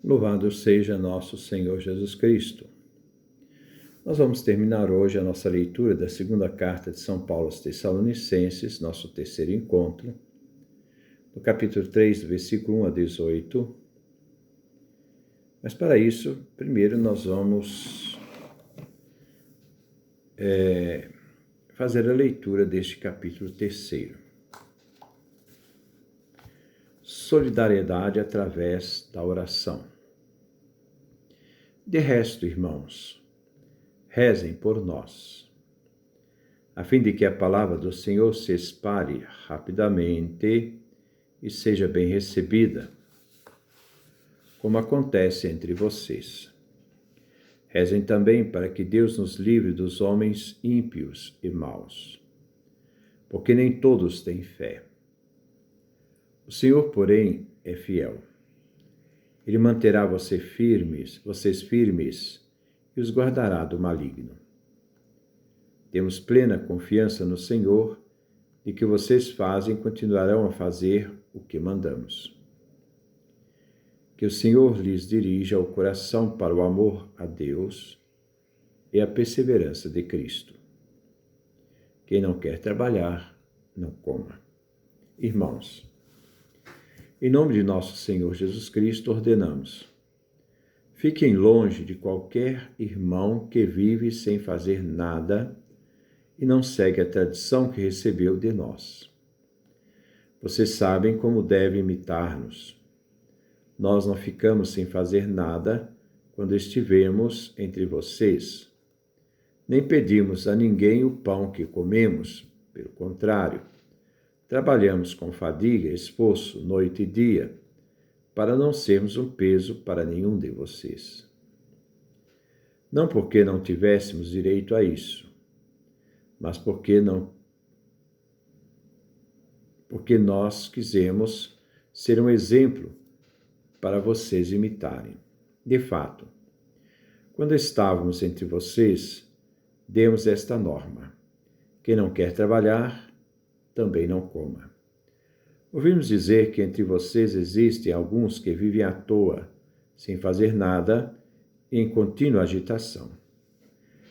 Louvado seja nosso Senhor Jesus Cristo. Nós vamos terminar hoje a nossa leitura da segunda carta de São Paulo aos Tessalonicenses, nosso terceiro encontro, no capítulo 3, do versículo 1 a 18. Mas para isso, primeiro nós vamos fazer a leitura deste capítulo terceiro. Solidariedade através da oração. De resto, irmãos, rezem por nós, a fim de que a palavra do Senhor se espalhe rapidamente e seja bem recebida, como acontece entre vocês. Rezem também para que Deus nos livre dos homens ímpios e maus, porque nem todos têm fé. O Senhor, porém, é fiel. Ele manterá vocês firmes e os guardará do maligno. Temos plena confiança no Senhor de que vocês fazem e continuarão a fazer o que mandamos. Que o Senhor lhes dirija o coração para o amor a Deus e a perseverança de Cristo. Quem não quer trabalhar, não coma. Irmãos, em nome de nosso Senhor Jesus Cristo, ordenamos: fiquem longe de qualquer irmão que vive sem fazer nada e não segue a tradição que recebeu de nós. Vocês sabem como devem imitar-nos. Nós não ficamos sem fazer nada quando estivermos entre vocês. Nem pedimos a ninguém o pão que comemos, pelo contrário, trabalhamos com fadiga e esforço, noite e dia, para não sermos um peso para nenhum de vocês. Não porque não tivéssemos direito a isso, mas porque nós quisemos ser um exemplo para vocês imitarem. De fato, quando estávamos entre vocês, demos esta norma: quem não quer trabalhar, também não coma. Ouvimos dizer que entre vocês existem alguns que vivem à toa, sem fazer nada, em contínua agitação.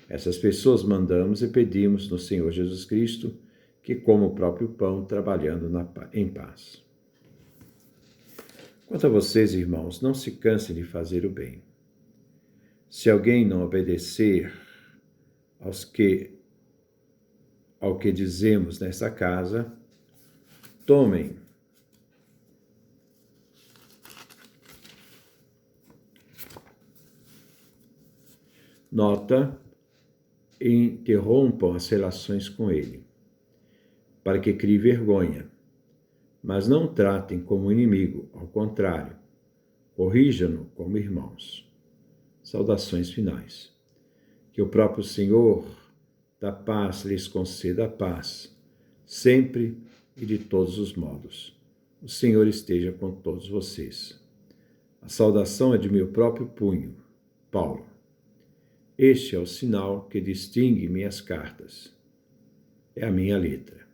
Essas pessoas mandamos e pedimos no Senhor Jesus Cristo que comam o próprio pão, trabalhando em paz. Quanto a vocês, irmãos, não se cansem de fazer o bem. Se alguém não obedecer ao que dizemos nesta casa, tomem nota e interrompam as relações com ele, para que crie vergonha. Mas não o tratem como inimigo, ao contrário, corrijam-no como irmãos. Saudações finais. Que o próprio Senhor da paz lhes conceda a paz, sempre e de todos os modos. O Senhor esteja com todos vocês. A saudação é de meu próprio punho, Paulo. Este é o sinal que distingue minhas cartas. É a minha letra.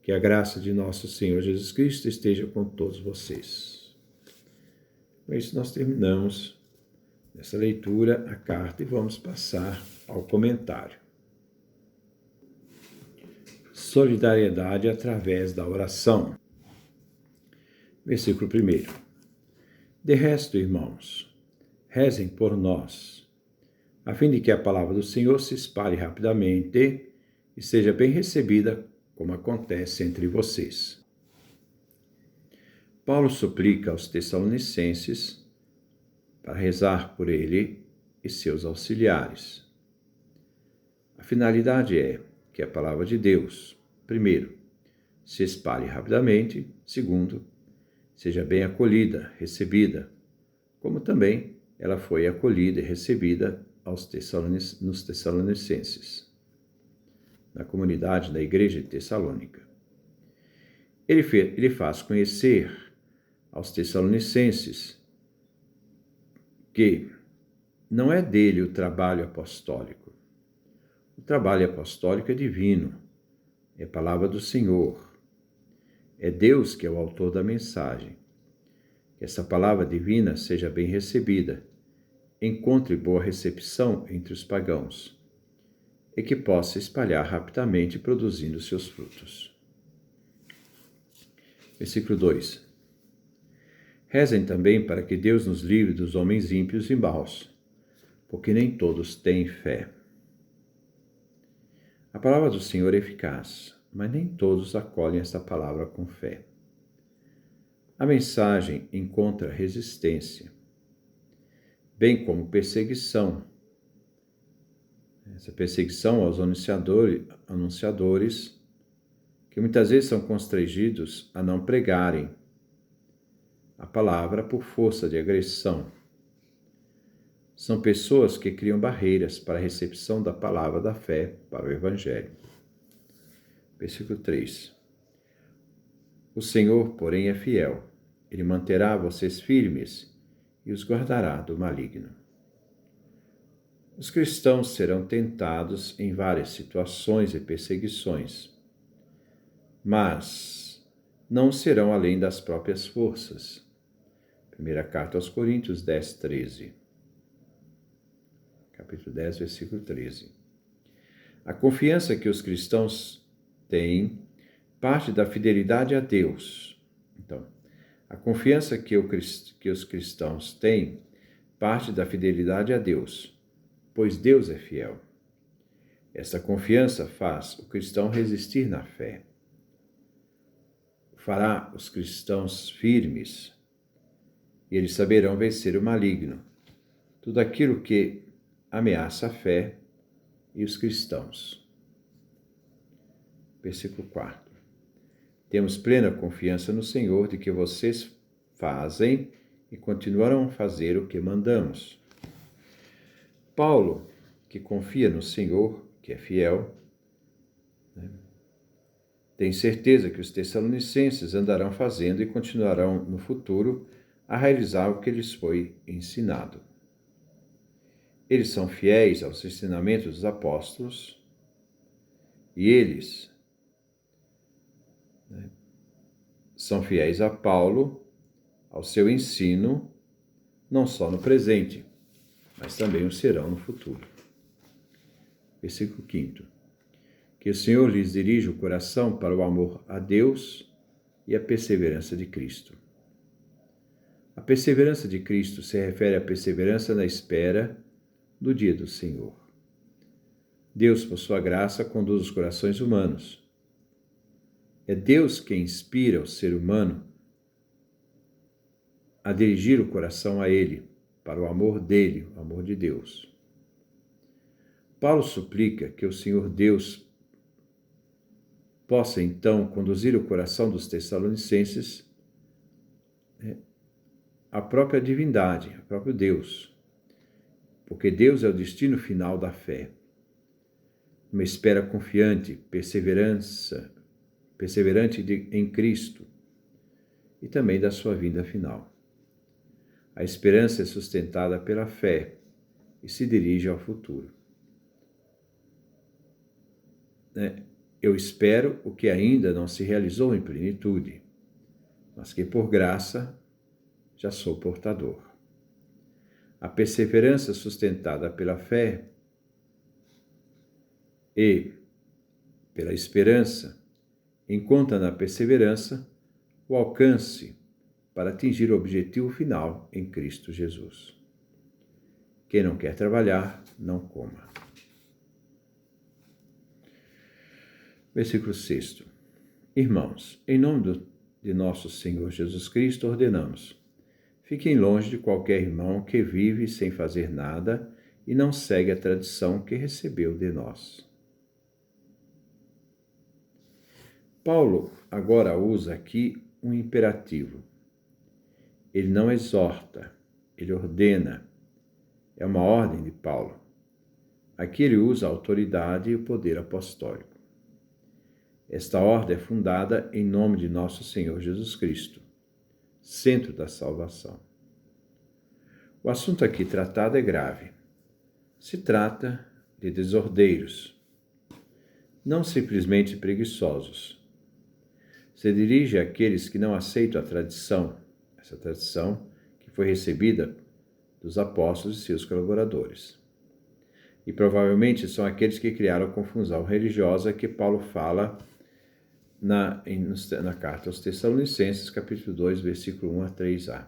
Que a graça de nosso Senhor Jesus Cristo esteja com todos vocês. Com isso nós terminamos nessa leitura a carta e vamos passar ao comentário. Solidariedade através da oração. Versículo 1. De resto, irmãos, rezem por nós, a fim de que a palavra do Senhor se espalhe rapidamente e seja bem recebida, como acontece entre vocês. Paulo suplica aos Tessalonicenses para rezar por ele e seus auxiliares. A finalidade é que a palavra de Deus, primeiro, se espalhe rapidamente, segundo, seja bem acolhida, recebida, como também ela foi acolhida e recebida nos Tessalonicenses, na comunidade da igreja de Tessalônica. Ele faz conhecer aos Tessalonicenses que não é dele o trabalho apostólico. O trabalho apostólico é divino, é palavra do Senhor. É Deus que é o autor da mensagem. Que essa palavra divina seja bem recebida, encontre boa recepção entre os pagãos e que possa espalhar rapidamente, produzindo seus frutos. Versículo 2. Rezem também para que Deus nos livre dos homens ímpios e maus, porque nem todos têm fé. A palavra do Senhor é eficaz, mas nem todos acolhem esta palavra com fé. A mensagem encontra resistência, bem como perseguição. Essa perseguição aos anunciadores, que muitas vezes são constrangidos a não pregarem a palavra por força de agressão. São pessoas que criam barreiras para a recepção da palavra da fé para o Evangelho. Versículo 3. O Senhor, porém, é fiel. Ele manterá vocês firmes e os guardará do maligno. Os cristãos serão tentados em várias situações e perseguições, mas não serão além das próprias forças. Primeira carta aos Coríntios 10, 13. Capítulo 10, versículo 13. A confiança que os cristãos têm parte da fidelidade a Deus. Então, a confiança que os cristãos têm parte da fidelidade a Deus, pois Deus é fiel. Esta confiança faz o cristão resistir na fé. Fará os cristãos firmes e eles saberão vencer o maligno, tudo aquilo que ameaça a fé e os cristãos. Versículo 4. Temos plena confiança no Senhor de que vocês fazem e continuarão a fazer o que mandamos. Paulo, que confia no Senhor, que é fiel, tem certeza que os tessalonicenses andarão fazendo e continuarão no futuro a realizar o que lhes foi ensinado. Eles são fiéis aos ensinamentos dos apóstolos e eles são fiéis a Paulo, ao seu ensino, não só no presente, mas também o serão no futuro. Versículo 5. Que o Senhor lhes dirija o coração para o amor a Deus e a perseverança de Cristo. A perseverança de Cristo se refere à perseverança na espera do dia do Senhor. Deus, por sua graça, conduz os corações humanos. É Deus quem inspira o ser humano a dirigir o coração a Ele, para o amor dele, o amor de Deus. Paulo suplica que o Senhor Deus possa, então, conduzir o coração dos tessalonicenses à própria divindade, ao próprio Deus, porque Deus é o destino final da fé. Uma espera confiante, perseverante em Cristo e também da sua vinda final. A esperança é sustentada pela fé e se dirige ao futuro. Eu espero o que ainda não se realizou em plenitude, mas que por graça já sou portador. A perseverança sustentada pela fé e pela esperança encontra na perseverança o alcance para atingir o objetivo final em Cristo Jesus. Quem não quer trabalhar, não coma. Versículo 6. Irmãos, em nome de nosso Senhor Jesus Cristo, ordenamos: fiquem longe de qualquer irmão que vive sem fazer nada e não segue a tradição que recebeu de nós. Paulo agora usa aqui um imperativo. Ele não exorta, ele ordena. É uma ordem de Paulo. Aqui ele usa a autoridade e o poder apostólico. Esta ordem é fundada em nome de nosso Senhor Jesus Cristo, centro da salvação. O assunto aqui tratado é grave. Se trata de desordeiros, não simplesmente preguiçosos. Se dirige àqueles que não aceitam a tradição, essa tradição que foi recebida dos apóstolos e seus colaboradores. E provavelmente são aqueles que criaram a confusão religiosa que Paulo fala na carta aos Tessalonicenses, capítulo 2, versículo 1 a 3a.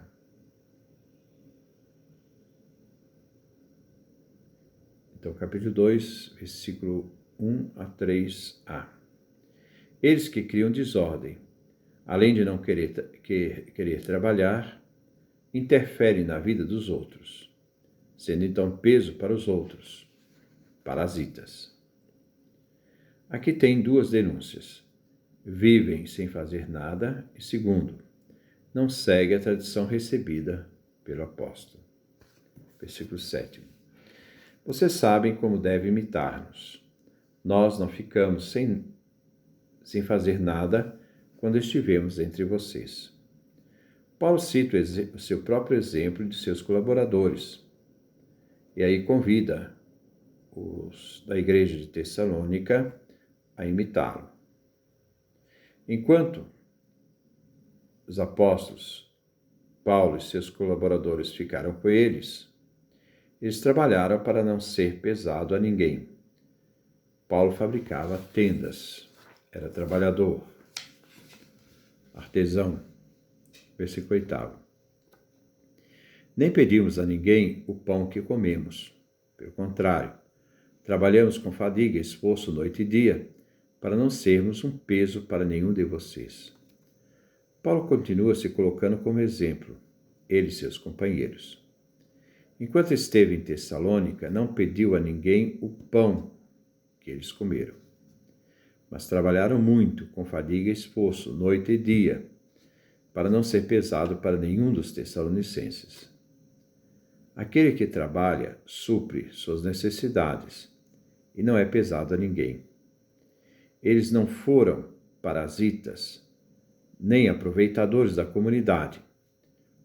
Então, capítulo 2, versículo 1 a 3a. Eles que criam desordem, além de não querer trabalhar, interferem na vida dos outros, sendo então peso para os outros, parasitas. Aqui tem duas denúncias. Vivem sem fazer nada e, segundo, não segue a tradição recebida pelo apóstolo. Versículo 7. Vocês sabem como deve imitar-nos. Nós não ficamos sem fazer nada quando estivemos entre vocês. Paulo cita o seu próprio exemplo de seus colaboradores e aí convida os da igreja de Tessalônica a imitá-lo. Enquanto os apóstolos, Paulo e seus colaboradores ficaram com eles trabalharam para não ser pesado a ninguém. Paulo fabricava tendas, era trabalhador, artesão. Versículo 8. Nem pedimos a ninguém o pão que comemos. Pelo contrário, trabalhamos com fadiga e esforço noite e dia, para não sermos um peso para nenhum de vocês. Paulo continua se colocando como exemplo, ele e seus companheiros. Enquanto esteve em Tessalônica, não pediu a ninguém o pão que eles comeram, mas trabalharam muito, com fadiga e esforço, noite e dia, para não ser pesado para nenhum dos tessalonicenses. Aquele que trabalha supre suas necessidades e não é pesado a ninguém. Eles não foram parasitas, nem aproveitadores da comunidade,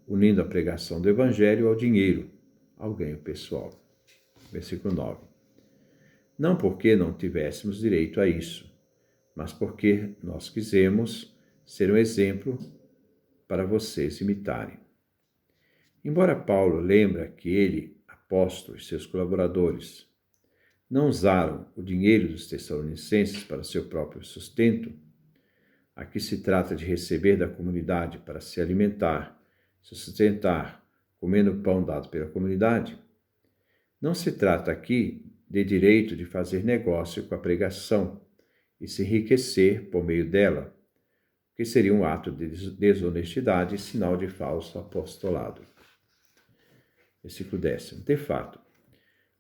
unindo a pregação do Evangelho ao dinheiro, ao ganho pessoal. Versículo 9. Não porque não tivéssemos direito a isso, mas porque nós quisemos ser um exemplo para vocês imitarem. Embora Paulo lembra que ele, apóstolo e seus colaboradores, não usaram o dinheiro dos tessalonicenses para seu próprio sustento, aqui se trata de receber da comunidade para se alimentar, se sustentar, comendo o pão dado pela comunidade. Não se trata aqui de direito de fazer negócio com a pregação e se enriquecer por meio dela, que seria um ato de desonestidade e sinal de falso apostolado. Versículo 10. De fato,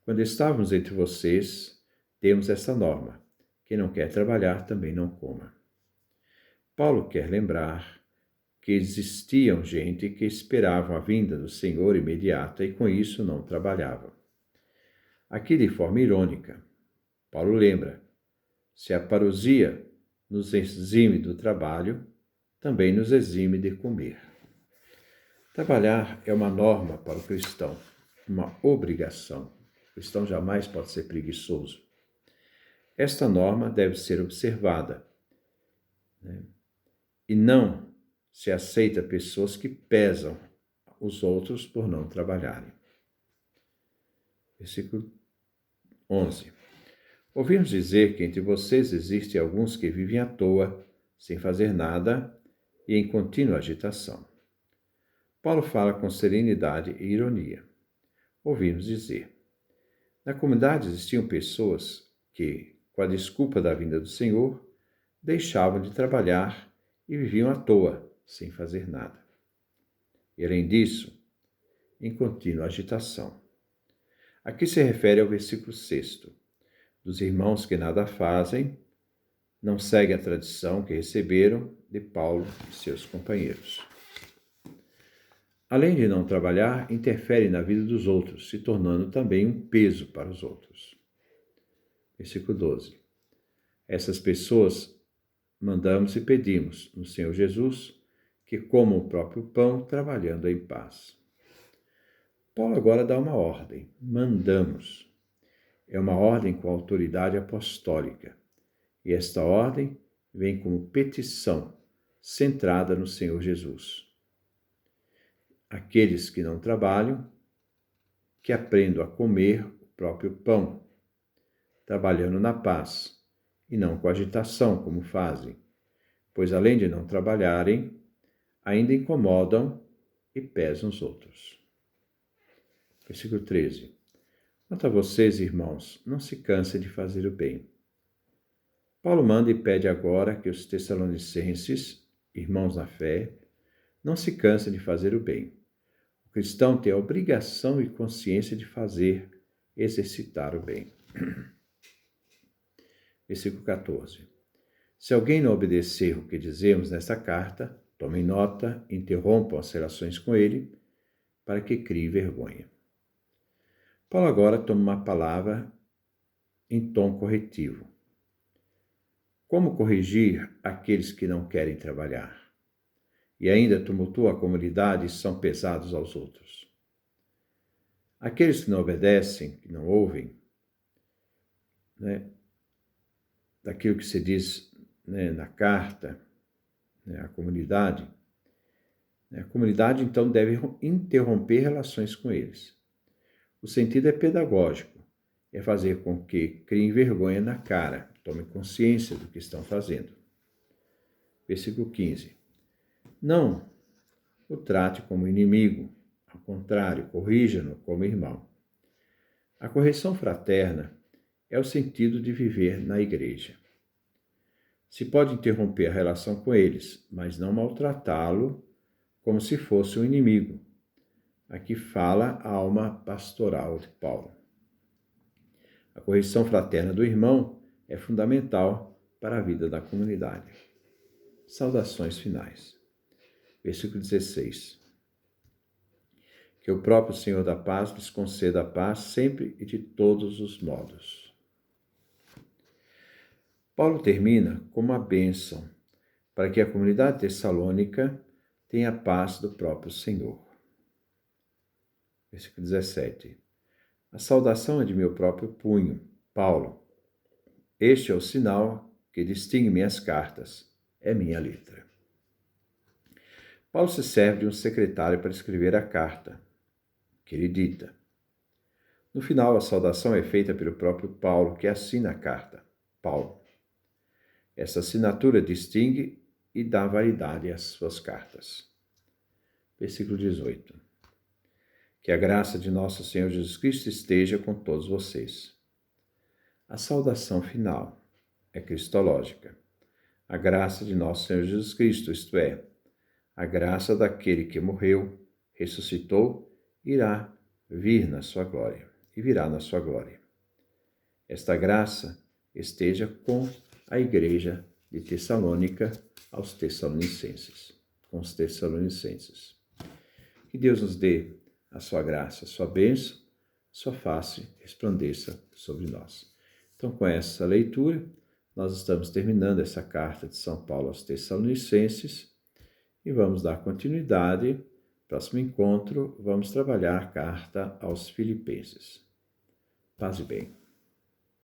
quando estávamos entre vocês, temos essa norma: quem não quer trabalhar também não coma. Paulo quer lembrar que existiam gente que esperavam a vinda do Senhor imediata e com isso não trabalhavam. Aqui de forma irônica, Paulo lembra: se a parousia nos exime do trabalho, também nos exime de comer. Trabalhar é uma norma para o cristão, uma obrigação. O cristão jamais pode ser preguiçoso. Esta norma deve ser observada, e não se aceita pessoas que pesam os outros por não trabalharem. Versículo 11. Ouvimos dizer que entre vocês existem alguns que vivem à toa, sem fazer nada e em contínua agitação. Paulo fala com serenidade e ironia. Ouvimos dizer: na comunidade existiam pessoas que, com a desculpa da vinda do Senhor, deixavam de trabalhar e viviam à toa, sem fazer nada. E além disso, em contínua agitação. Aqui se refere ao versículo 6, dos irmãos que nada fazem, não seguem a tradição que receberam de Paulo e seus companheiros. Além de não trabalhar, interferem na vida dos outros, se tornando também um peso para os outros. Versículo 12. Essas pessoas mandamos e pedimos no Senhor Jesus que comam o próprio pão, trabalhando em paz. Paulo agora dá uma ordem: mandamos. É uma ordem com autoridade apostólica. E esta ordem vem como petição, centrada no Senhor Jesus. aqueles que não trabalham, que aprendam a comer o próprio pão, trabalhando na paz, e não com agitação, como fazem, pois além de não trabalharem, ainda incomodam e pesam os outros. Versículo 13. Quanto a vocês, irmãos, não se cansem de fazer o bem. Paulo manda e pede agora que os tessalonicenses, irmãos na fé, não se cansem de fazer o bem. O cristão tem a obrigação e consciência de fazer, exercitar o bem. Versículo 14. Se alguém não obedecer o que dizemos nesta carta, tomem nota, interrompam as relações com ele, para que crie vergonha. Paulo agora toma uma palavra em tom corretivo. Como corrigir aqueles que não querem trabalhar e ainda tumultuam a comunidade e são pesados aos outros? Aqueles que não obedecem, que não ouvem, daquilo que se diz na carta, à comunidade, a comunidade então deve interromper relações com eles. O sentido é pedagógico, é fazer com que criem vergonha na cara, tomem consciência do que estão fazendo. Versículo 15. Não o trate como inimigo, ao contrário, corrija-no como irmão. A correção fraterna é o sentido de viver na igreja. Se pode interromper a relação com eles, mas não maltratá-lo como se fosse um inimigo. Aqui fala a alma pastoral de Paulo. A correção fraterna do irmão é fundamental para a vida da comunidade. Saudações finais. Versículo 16. Que o próprio Senhor da paz lhes conceda a paz sempre e de todos os modos. Paulo termina com uma bênção para que a comunidade tessalônica tenha a paz do próprio Senhor. Versículo 17. A saudação é de meu próprio punho, Paulo. Este é o sinal que distingue minhas cartas, é minha letra. Paulo se serve de um secretário para escrever a carta, que ele dita. No final, a saudação é feita pelo próprio Paulo, que assina a carta, Paulo. Essa assinatura distingue e dá validade às suas cartas. Versículo 18. Que a graça de nosso Senhor Jesus Cristo esteja com todos vocês. A saudação final é cristológica. A graça de nosso Senhor Jesus Cristo, isto é, a graça daquele que morreu, ressuscitou, irá vir na sua glória e virá na sua glória. Esta graça esteja com a igreja de Tessalônica aos Tessalonicenses, com os Tessalonicenses. Que Deus nos dê a sua graça, a sua bênção, sua face resplandeça sobre nós. Então, com essa leitura, nós estamos terminando essa carta de São Paulo aos Tessalonicenses e vamos dar continuidade. Próximo encontro, vamos trabalhar a carta aos Filipenses. Paz e bem.